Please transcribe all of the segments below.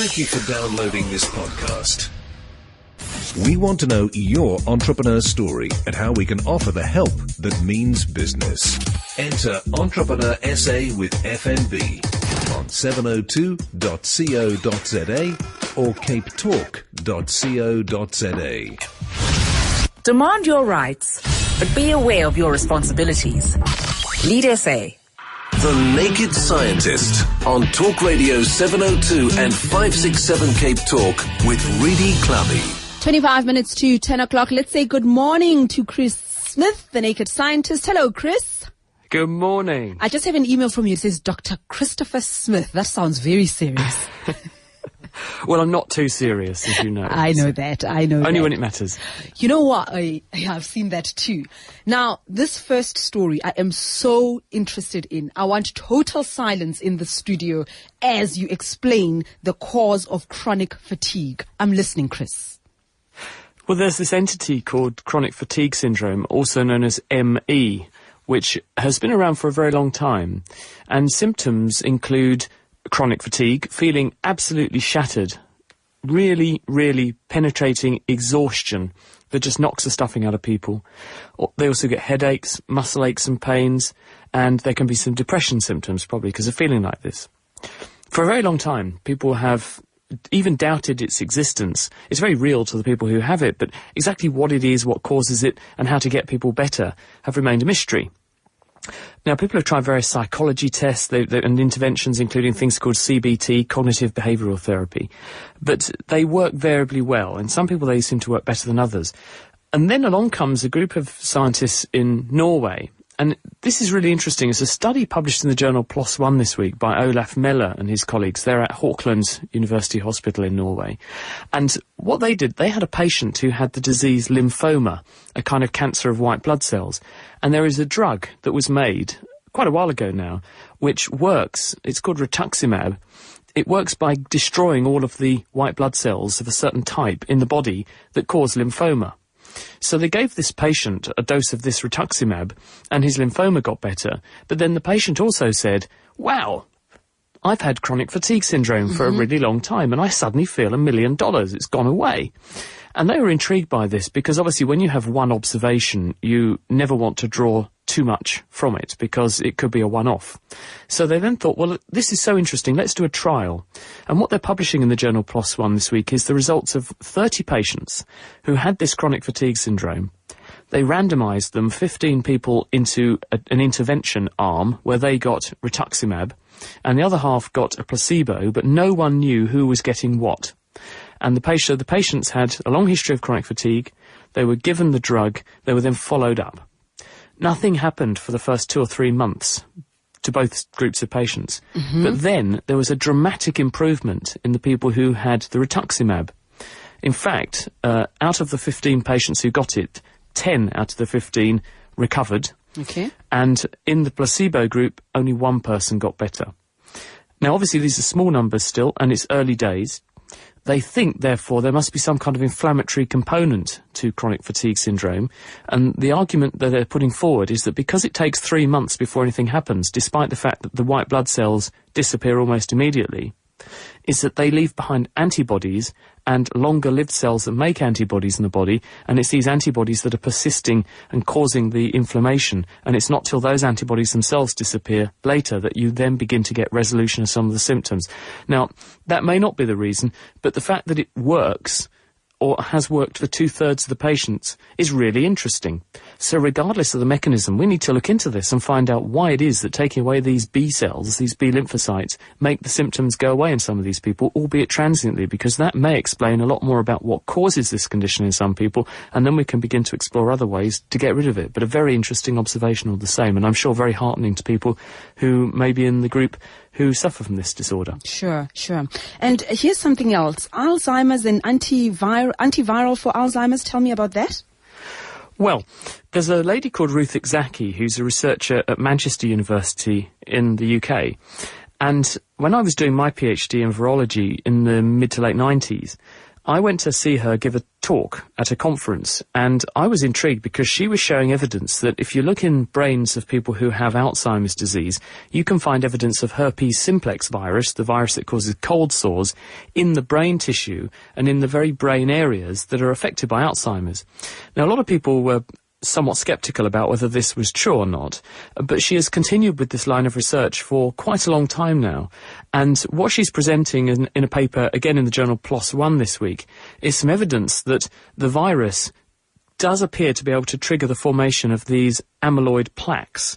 Thank you for downloading this podcast. We want to know your entrepreneur story and how we can offer the help that means business. Enter Entrepreneur SA with FNB on 702.co.za or capetalk.co.za. Demand your rights, but be aware of your responsibilities. Lead SA. The Naked Scientist on Talk Radio 702 and 567 Cape Talk with Reedy Clubby. 25 minutes to 10 o'clock. Let's say good morning to Chris Smith, the Naked Scientist. Hello, Chris. Good morning. I just have an email from you. It says Dr. Christopher Smith. That sounds very serious. Well, I'm not too serious, as you know. I know that. Only when it matters. You know what? I've seen that too. Now, this first story I am so interested in. I want total silence in the studio as you explain the cause of chronic fatigue. I'm listening, Chris. Well, there's this entity called chronic fatigue syndrome, also known as ME, which has been around for a very long time. And symptoms include chronic fatigue, feeling absolutely shattered, really, really penetrating exhaustion that just knocks the stuffing out of people. They also get headaches, muscle aches and pains, and there can be some depression symptoms probably because of feeling like this. For a very long time, people have even doubted its existence. It's very real to the people who have it, but exactly what it is, what causes it, and how to get people better have remained a mystery. Now, people have tried various psychology tests and interventions, including things called CBT, cognitive behavioural therapy, but they work variably well, and some people they seem to work better than others. And then along comes a group of scientists in Norway, and this is really interesting. It's a study published in the journal PLOS ONE this week by Olaf Meller and his colleagues. They're at Haukeland University Hospital in Norway. And what they did, they had a patient who had the disease lymphoma, a kind of cancer of white blood cells. And there is a drug that was made quite a while ago now, which works. It's called rituximab. It works by destroying all of the white blood cells of a certain type in the body that cause lymphoma. So they gave this patient a dose of this rituximab and his lymphoma got better. But then the patient also said, wow, I've had chronic fatigue syndrome for a really long time and I suddenly feel $1 million. It's gone away. And they were intrigued by this because obviously when you have one observation, you never want to draw too much from it because it could be a one-off. So they then thought, well, this is so interesting, let's do a trial. And what they're publishing in the journal PLOS ONE this week is the results of 30 patients who had this chronic fatigue syndrome. They randomised them, 15 people, into an intervention arm where they got rituximab and the other half got a placebo, but no one knew who was getting what. And the patients had a long history of chronic fatigue, they were given the drug, they were then followed up. Nothing happened for the first 2 or 3 months to both groups of patients. But then there was a dramatic improvement in the people who had the rituximab. In fact, out of the 15 patients who got it, 10 out of the 15 recovered. Okay. And in the placebo group, only one person got better. Now, obviously, these are small numbers still, and it's early days. They think, therefore, there must be some kind of inflammatory component to chronic fatigue syndrome. And the argument that they're putting forward is that because it takes 3 months before anything happens, despite the fact that the white blood cells disappear almost immediately, is that they leave behind antibodies and longer-lived cells that make antibodies in the body, and it's these antibodies that are persisting and causing the inflammation, and it's not till those antibodies themselves disappear later that you then begin to get resolution of some of the symptoms. Now, that may not be the reason, but the fact that it works, or has worked for 2/3 of the patients, is really interesting. So regardless of the mechanism, we need to look into this and find out why it is that taking away these B cells, these B lymphocytes, make the symptoms go away in some of these people, albeit transiently, because that may explain a lot more about what causes this condition in some people, and then we can begin to explore other ways to get rid of it. But a very interesting observation all the same, and I'm sure very heartening to people who may be in the group who suffer from this disorder. Sure. And here's something else. Alzheimer's and antiviral for Alzheimer's. Tell me about that. Well, there's a lady called Ruth Zaki who's a researcher at Manchester University in the UK. And when I was doing my PhD in virology in the mid to late 90s, I went to see her give a talk at a conference, and I was intrigued because she was showing evidence that if you look in brains of people who have Alzheimer's disease, you can find evidence of herpes simplex virus, the virus that causes cold sores, in the brain tissue and in the very brain areas that are affected by Alzheimer's. Now, a lot of people were somewhat sceptical about whether this was true or not, but she has continued with this line of research for quite a long time now. And what she's presenting in a paper, again in the journal PLOS One this week, is some evidence that the virus does appear to be able to trigger the formation of these amyloid plaques,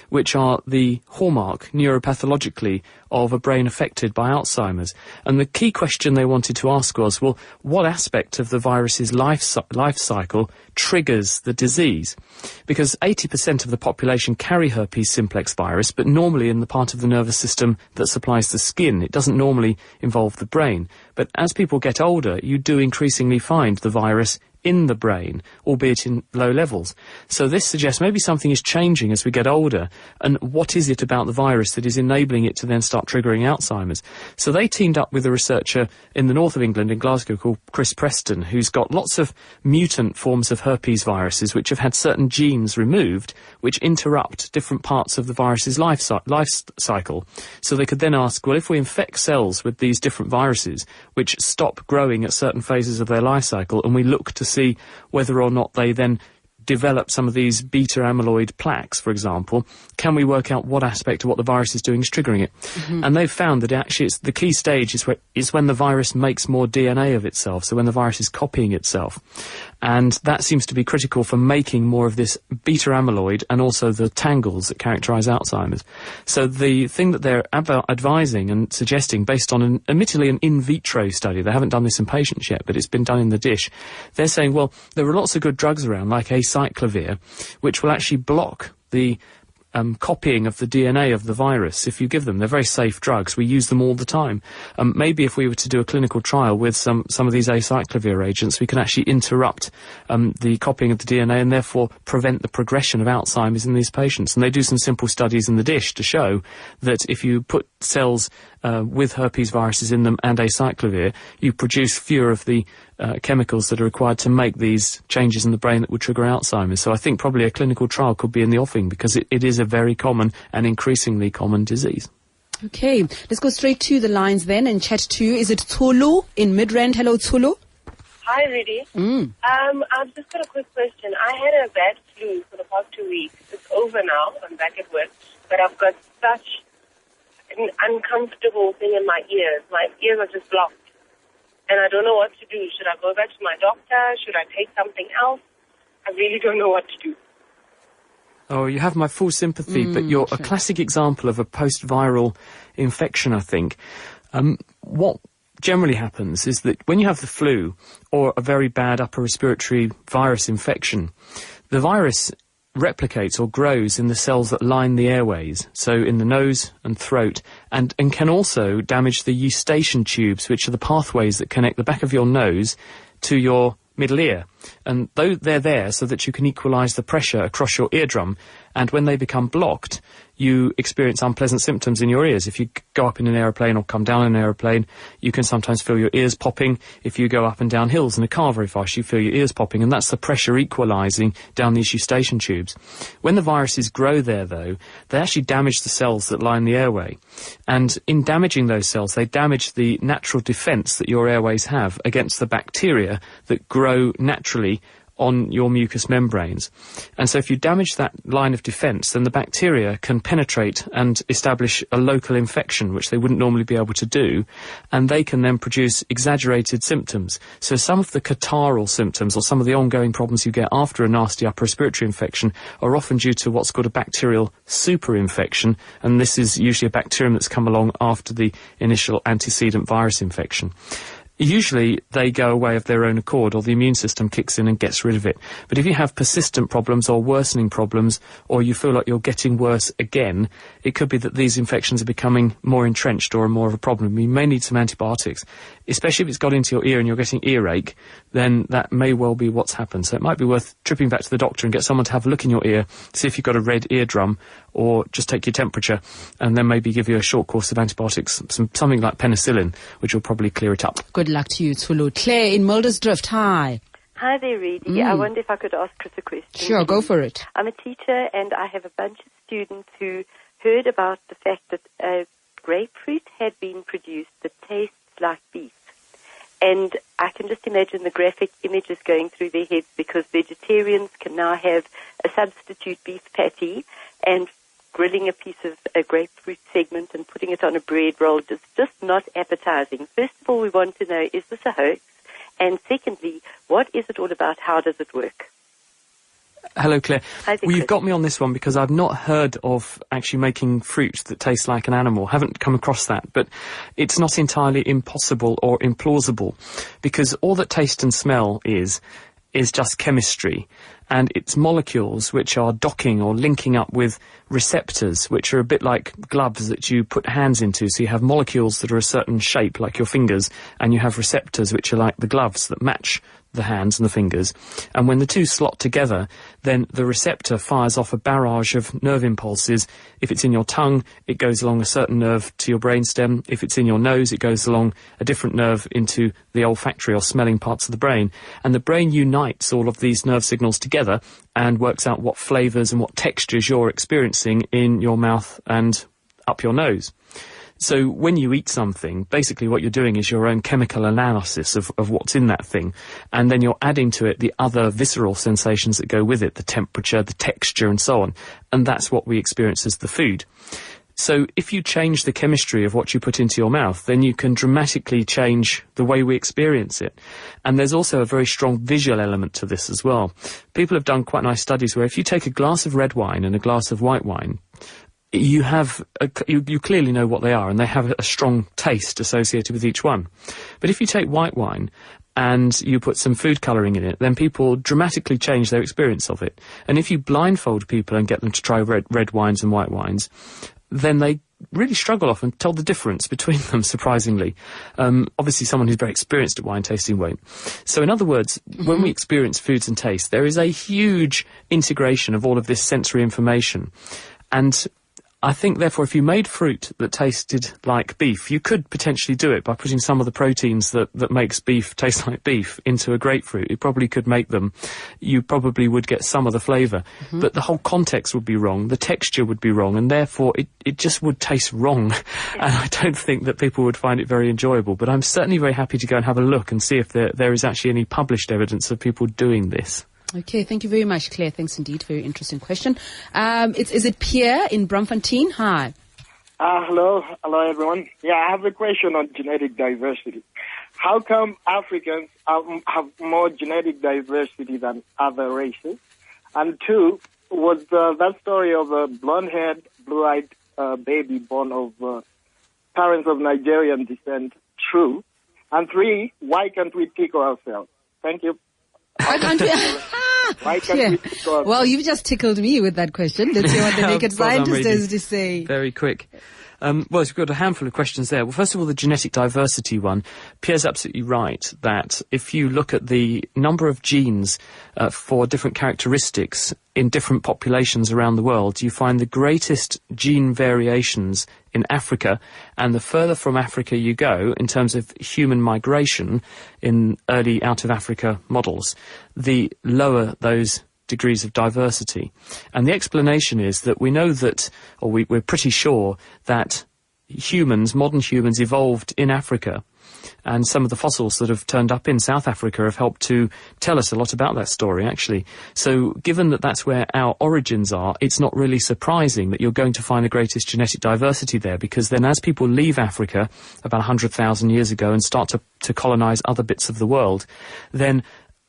which are the hallmark neuropathologically of a brain affected by Alzheimer's. And the key question they wanted to ask was, well, what aspect of the virus's life cycle triggers the disease? Because 80% of the population carry herpes simplex virus, but normally in the part of the nervous system that supplies the skin. It doesn't normally involve the brain. But as people get older, you do increasingly find the virus in the brain, albeit in low levels. So this suggests maybe something is changing as we get older, and what is it about the virus that is enabling it to then start triggering Alzheimer's? So they teamed up with a researcher in the north of England, in Glasgow, called Chris Preston, who's got lots of mutant forms of herpes viruses which have had certain genes removed which interrupt different parts of the virus's life cycle. So they could then ask, well, if we infect cells with these different viruses which stop growing at certain phases of their life cycle, and we look to see whether or not they then develop some of these beta amyloid plaques, for example, can we work out what aspect of what the virus is doing is triggering it? Mm-hmm. And they've found that actually it's the key stage is when the virus makes more DNA of itself, so when the virus is copying itself. And that seems to be critical for making more of this beta amyloid and also the tangles that characterize Alzheimer's. So the thing that they're advising and suggesting, based on admittedly an in vitro study, they haven't done this in patients yet, but it's been done in the dish, they're saying, well, there are lots of good drugs around, like acyclovir, which will actually block the copying of the DNA of the virus if you give them. They're very safe drugs. We use them all the time. Maybe if we were to do a clinical trial with some of these acyclovir agents, we can actually interrupt the copying of the DNA and therefore prevent the progression of Alzheimer's in these patients. And they do some simple studies in the dish to show that if you put cells with herpes viruses in them and acyclovir, you produce fewer of the chemicals that are required to make these changes in the brain that would trigger Alzheimer's. So I think probably a clinical trial could be in the offing, because it is a very common and increasingly common disease. Okay, let's go straight to the lines then and chat to, is it Tsulu in Midrand? Hello, Tsulu. Hi, Rudy. I've just got a quick question. I had a bad flu for the past 2 weeks. It's over now. I'm back at work. But I've got such an uncomfortable thing in my ears. My ears are just blocked. And I don't know what to do. Should I go back to my doctor? Should I take something else? I really don't know what to do. Oh, you have my full sympathy, but you're a classic example of a post-viral infection, I think. What generally happens is that when you have the flu or a very bad upper respiratory virus infection, the virus replicates or grows in the cells that line the airways, so in the nose and throat, and can also damage the eustachian tubes, which are the pathways that connect the back of your nose to your middle ear. And though they're there so that you can equalise the pressure across your eardrum, and when they become blocked, you experience unpleasant symptoms in your ears. If you go up in an aeroplane or come down in an aeroplane, you can sometimes feel your ears popping. If you go up and down hills in a car very fast, you feel your ears popping, and that's the pressure equalising down these eustachian tubes. When the viruses grow there, though, they actually damage the cells that line the airway. And in damaging those cells, they damage the natural defence that your airways have against the bacteria that grow naturally on your mucous membranes. And so if you damage that line of defence, then the bacteria can penetrate and establish a local infection, which they wouldn't normally be able to do, and they can then produce exaggerated symptoms. So some of the catarrhal symptoms, or some of the ongoing problems you get after a nasty upper respiratory infection, are often due to what's called a bacterial superinfection, and this is usually a bacterium that's come along after the initial antecedent virus infection. Usually they go away of their own accord, or the immune system kicks in and gets rid of it. But if you have persistent problems or worsening problems, or you feel like you're getting worse again, it could be that these infections are becoming more entrenched or more of a problem. You may need some antibiotics. Especially if it's got into your ear and you're getting earache, then that may well be what's happened. So it might be worth tripping back to the doctor and get someone to have a look in your ear, see if you've got a red eardrum, or just take your temperature, and then maybe give you a short course of antibiotics, something like penicillin, which will probably clear it up. Good Good luck to you, Tulu. Claire in Muldersdrift, hi. Hi there, Reedy. I wonder if I could ask Chris a question. Sure, go for it. I'm a teacher and I have a bunch of students who heard about the fact that a grapefruit had been produced that tastes like beef. And I can just imagine the graphic images going through their heads because vegetarians can now have a substitute beef patty and grilling a piece of a grapefruit segment and putting it on a bread roll is just not appetizing. First of all, we want to know, is this a hoax? And secondly, what is it all about? How does it work? Hello, Claire. Hi there, Well, you've Chris. got me on this one because I've not heard of actually making fruit that tastes like an animal. Haven't come across that. But it's not entirely impossible or implausible because all that taste and smell is just chemistry. And it's molecules which are docking or linking up with receptors, which are a bit like gloves that you put hands into. So you have molecules that are a certain shape, like your fingers, and you have receptors which are like the gloves that match the hands and the fingers. And when the two slot together, then the receptor fires off a barrage of nerve impulses. If it's in your tongue, it goes along a certain nerve to your brainstem. If it's in your nose, it goes along a different nerve into the olfactory or smelling parts of the brain. And the brain unites all of these nerve signals together and works out what flavours and what textures you're experiencing in your mouth and up your nose. So when you eat something, basically what you're doing is your own chemical analysis of what's in that thing, and then you're adding to it the other visceral sensations that go with it, the temperature, the texture, and so on. And that's what we experience as the food. So if you change the chemistry of what you put into your mouth, then you can dramatically change the way we experience it. And there's also a very strong visual element to this as well. People have done quite nice studies where if you take a glass of red wine and a glass of white wine, you clearly know what they are, and they have a strong taste associated with each one. But if you take white wine and you put some food colouring in it, then people dramatically change their experience of it. And if you blindfold people and get them to try red wines and white wines, then they really struggle often to tell the difference between them, surprisingly. Obviously, someone who's very experienced at wine tasting won't. So in other words, when we experience foods and taste, there is a huge integration of all of this sensory information. And I think, therefore, if you made fruit that tasted like beef, you could potentially do it by putting some of the proteins that makes beef taste like beef into a grapefruit. It probably could make them. You probably would get some of the flavour. But the whole context would be wrong, the texture would be wrong, and therefore it just would taste wrong. And I don't think that people would find it very enjoyable. But I'm certainly very happy to go and have a look and see if there is actually any published evidence of people doing this. Okay, thank you very much, Claire. Thanks indeed. Very interesting question. Is it Pierre in Braamfontein? Hi. Hello everyone. Yeah, I have a question on genetic diversity. How come Africans have more genetic diversity than other races? And two, was that story of a blonde-haired, blue-eyed baby born of parents of Nigerian descent true? And three, why can't we tickle ourselves? Thank you. Why can't we? Why can't we tickle ourselves? Well, you've just tickled me with that question. Let's see what the naked Well done, scientist Reedy. has to say. Very quick. Well, we've got a handful of questions there. Well, first of all, the genetic diversity one. Pierre's absolutely right that if you look at the number of genes for different characteristics in different populations around the world, you find the greatest gene variations in Africa, and the further from Africa you go in terms of human migration in early out-of-Africa models, the lower those degrees of diversity. And the explanation is that we know that, or we're pretty sure that humans, modern humans, evolved in Africa, and some of the fossils that have turned up in South Africa have helped to tell us a lot about that story, actually. So given that that's where our origins are, it's not really surprising that you're going to find the greatest genetic diversity there, because then as people leave Africa about 100,000 years ago and start to colonize other bits of the world, then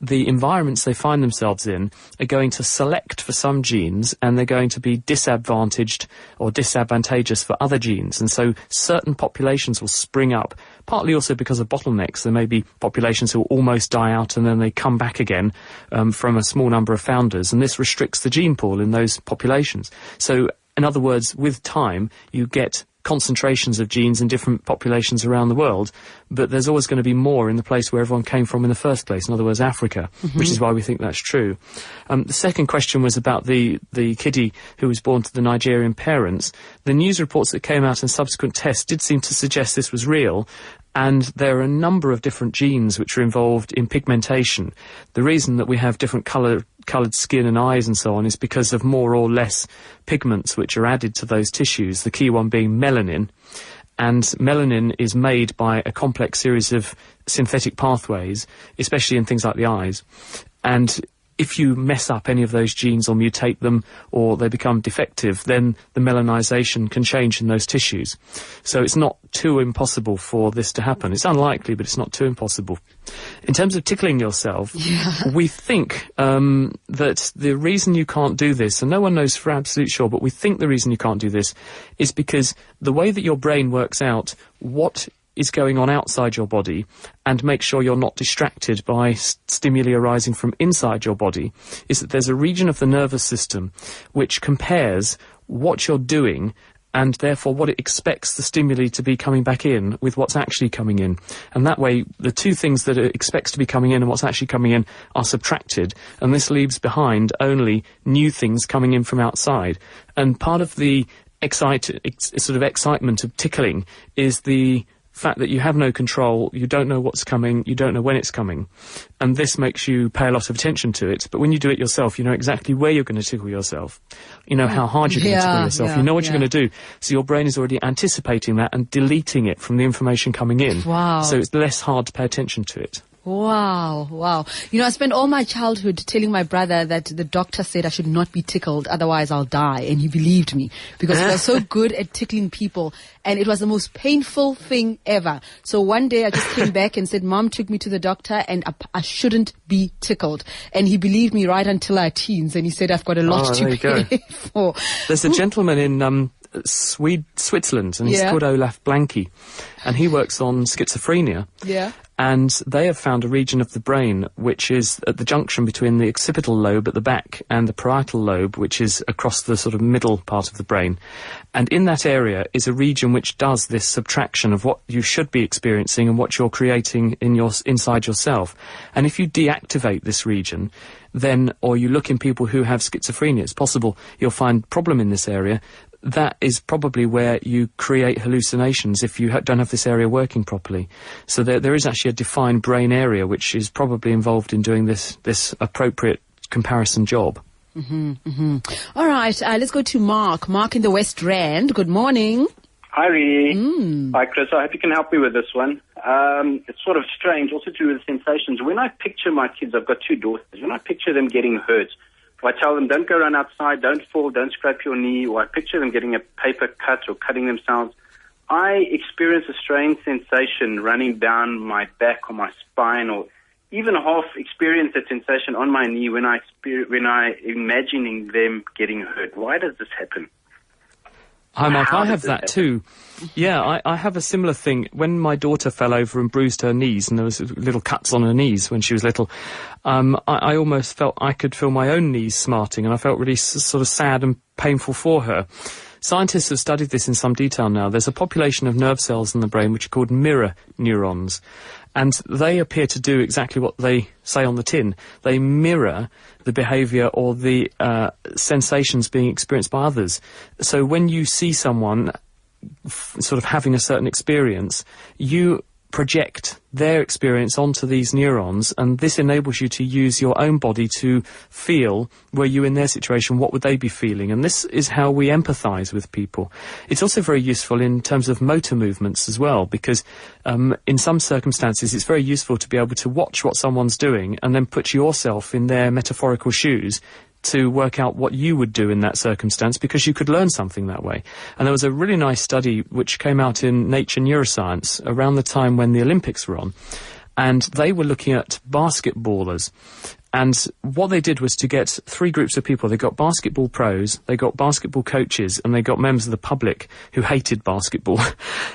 the environments they find themselves in are going to select for some genes, and they're going to be disadvantaged or disadvantageous for other genes. And so certain populations will spring up, partly also because of bottlenecks. There may be populations who will almost die out and then they come back again from a small number of founders, and this restricts the gene pool in those populations. So, in other words, with time, you get concentrations of genes in different populations around the world, but there's always going to be more in the place where everyone came from in the first place, in other words, Africa, which is why we think that's true. The second question was about the kiddie who was born to the Nigerian parents. The news reports that came out in subsequent tests did seem to suggest this was real, And there are a number of different genes which are involved in pigmentation. The reason that we have different coloured skin and eyes and so on is because of more or less pigments which are added to those tissues, the key one being melanin. And melanin is made by a complex series of synthetic pathways, especially in things like the eyes. And if you mess up any of those genes or mutate them or they become defective, then the melanisation can change in those tissues. So it's not too impossible for this to happen. It's unlikely, but it's not too impossible. In terms of tickling yourself, we think that the reason you can't do this, and no one knows for absolute sure, but we think the reason you can't do this is because the way that your brain works out what is going on outside your body and make sure you're not distracted by stimuli arising from inside your body is that there's a region of the nervous system which compares what you're doing and therefore what it expects the stimuli to be coming back in with what's actually coming in. And that way, the two things that it expects to be coming in and what's actually coming in are subtracted, and this leaves behind only new things coming in from outside. And part of the excitement of tickling is the fact that you have no control, you don't know what's coming, you don't know when it's coming. And this makes you pay a lot of attention to it. But when you do it yourself, you know exactly where you're going to tickle yourself. You know how hard you're going to tickle yourself. You know what you're going to do. So your brain is already anticipating that and deleting it from the information coming in. Wow. So it's less hard to pay attention to it. Wow. You know, I spent all my childhood telling my brother that the doctor said I should not be tickled, otherwise I'll die. And he believed me because he was so good at tickling people. And it was the most painful thing ever. So one day I just came back and said, Mom took me to the doctor and I shouldn't be tickled. And he believed me right until our teens. And he said, I've got a lot to pay for. There's a gentleman in Switzerland, and he's called Olaf Blanke, and he works on schizophrenia. Yeah. And they have found a region of the brain which is at the junction between the occipital lobe at the back and the parietal lobe, which is across the sort of middle part of the brain. And in that area is a region which does this subtraction of what you should be experiencing and what you're creating in inside yourself. And if you deactivate this region, then, or you look in people who have schizophrenia, it's possible you'll find problem in this area. That is probably where you create hallucinations if you don't have this area working properly. So there is actually a defined brain area which is probably involved in doing this appropriate comparison job. All right, let's go to Mark. Mark in the West Rand. Good morning. Hi, Ree. Hi, Chris. I hope you can help me with this one. It's sort of strange, also to do with sensations. When I picture my kids, I've got two daughters, when I picture them getting hurt, I tell them, don't go run outside, don't fall, don't scrape your knee, or I picture them getting a paper cut or cutting themselves, I experience a strange sensation running down my back or my spine, or even half experience that sensation on my knee when I imagining them getting hurt. Why does this happen? Hi, Mark. I have that too. Yeah, I have a similar thing. When my daughter fell over and bruised her knees, and there was little cuts on her knees when she was little, I almost felt I could feel my own knees smarting, and I felt really sort of sad and painful for her. Scientists have studied this in some detail now. There's a population of nerve cells in the brain which are called mirror neurons. And they appear to do exactly what they say on the tin. They mirror the behaviour or the sensations being experienced by others. So when you see someone sort of having a certain experience, you project their experience onto these neurons, and this enables you to use your own body to feel, were you in their situation, what would they be feeling? And this is how we empathise with people. It's also very useful in terms of motor movements as well, because in some circumstances it's very useful to be able to watch what someone's doing and then put yourself in their metaphorical shoes to work out what you would do in that circumstance, because you could learn something that way. And there was a really nice study which came out in Nature Neuroscience around the time when the Olympics were on, and they were looking at basketballers. And what they did was to get three groups of people. They got basketball pros, they got basketball coaches, and they got members of the public who hated basketball.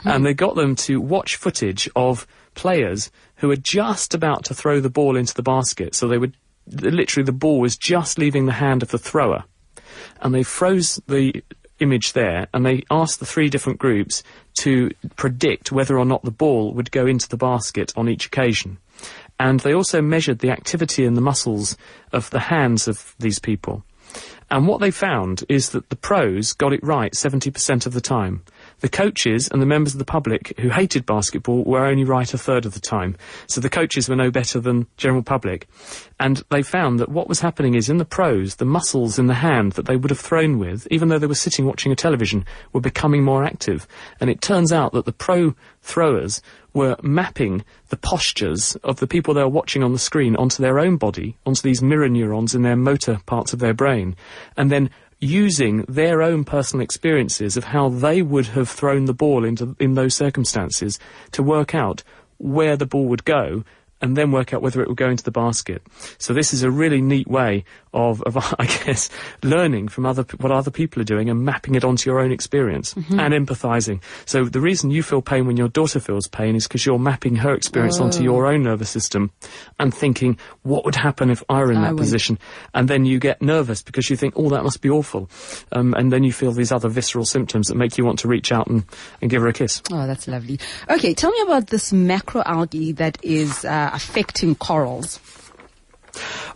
And they got them to watch footage of players who were just about to throw the ball into the basket. So they would literally, the ball was just leaving the hand of the thrower, and they froze the image there, and they asked the three different groups to predict whether or not the ball would go into the basket on each occasion. And they also measured the activity in the muscles of the hands of these people. And what they found is that the pros got it right 70% of the time. The coaches and the members of the public who hated basketball were only right a third of the time. So the coaches were no better than general public. And they found that what was happening is in the pros, the muscles in the hand that they would have thrown with, even though they were sitting watching a television, were becoming more active. And it turns out that the pro throwers were mapping the postures of the people they were watching on the screen onto their own body, onto these mirror neurons in their motor parts of their brain, and then using their own personal experiences of how they would have thrown the ball in those circumstances to work out where the ball would go and then work out whether it would go into the basket. So this is a really neat way of I guess, learning from what other people are doing and mapping it onto your own experience and empathising. So the reason you feel pain when your daughter feels pain is because you're mapping her experience onto your own nervous system and thinking, what would happen if I were in that position? And then you get nervous because you think, oh, that must be awful. And then you feel these other visceral symptoms that make you want to reach out and give her a kiss. Oh, that's lovely. Okay, tell me about this macroalgae that is affecting corals.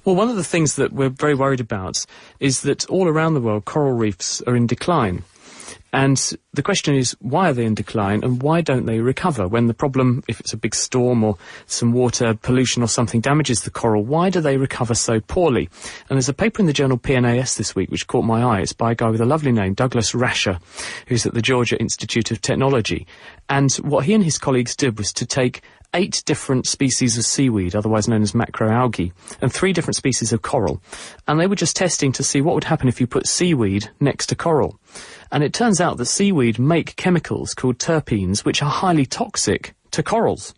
Well, one of the things that we're very worried about is that all around the world, coral reefs are in decline. And the question is, why are they in decline and why don't they recover? When the problem, if it's a big storm or some water pollution or something damages the coral, why do they recover so poorly? And there's a paper in the journal PNAS this week which caught my eye. It's by a guy with a lovely name, Douglas Rasher, who's at the Georgia Institute of Technology. And what he and his colleagues did was to take 8 different species of seaweed, otherwise known as macroalgae, and 3 different species of coral. And they were just testing to see what would happen if you put seaweed next to coral. And it turns out that seaweed make chemicals called terpenes, which are highly toxic to corals.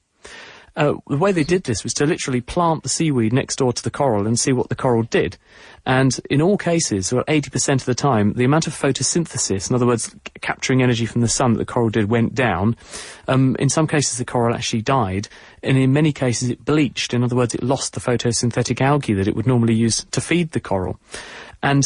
The way they did this was to literally plant the seaweed next door to the coral and see what the coral did. And in all cases, well, 80% of the time, the amount of photosynthesis, in other words, capturing energy from the sun that the coral did, went down. In some cases, the coral actually died. And in many cases, it bleached. In other words, it lost the photosynthetic algae that it would normally use to feed the coral. And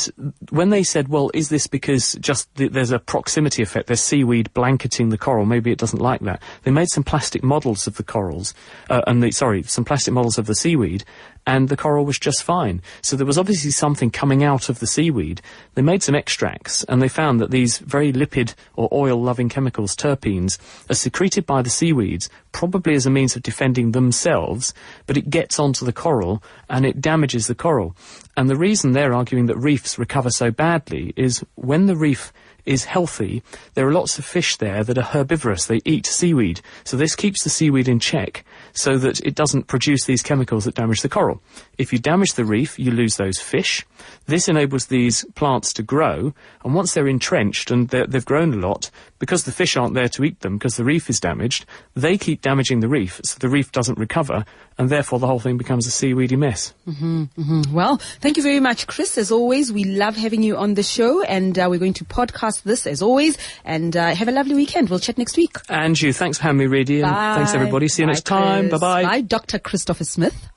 when they said, well, is this because just there's a proximity effect, there's seaweed blanketing the coral, maybe it doesn't like that, they made some plastic models of the corals, some plastic models of the seaweed, and the coral was just fine. So there was obviously something coming out of the seaweed. They made some extracts, and they found that these very lipid or oil-loving chemicals, terpenes, are secreted by the seaweeds, probably as a means of defending themselves, but it gets onto the coral, and it damages the coral. And the reason they're arguing that reefs recover so badly is when the reef is healthy, there are lots of fish there that are herbivorous. They eat seaweed. So this keeps the seaweed in check so that it doesn't produce these chemicals that damage the coral. If you damage the reef, you lose those fish. This enables these plants to grow, and once they're entrenched and they've grown a lot, because the fish aren't there to eat them, because the reef is damaged, they keep damaging the reef, so the reef doesn't recover, and therefore the whole thing becomes a seaweedy mess. Well, thank you very much, Chris. As always, we love having you on the show, and we're going to podcast this as always, and have a lovely weekend. We'll chat next week. And you, thanks for having me, Reedy, and thanks everybody. See you next time. Chris. Bye-bye. Bye, Dr. Christopher Smith.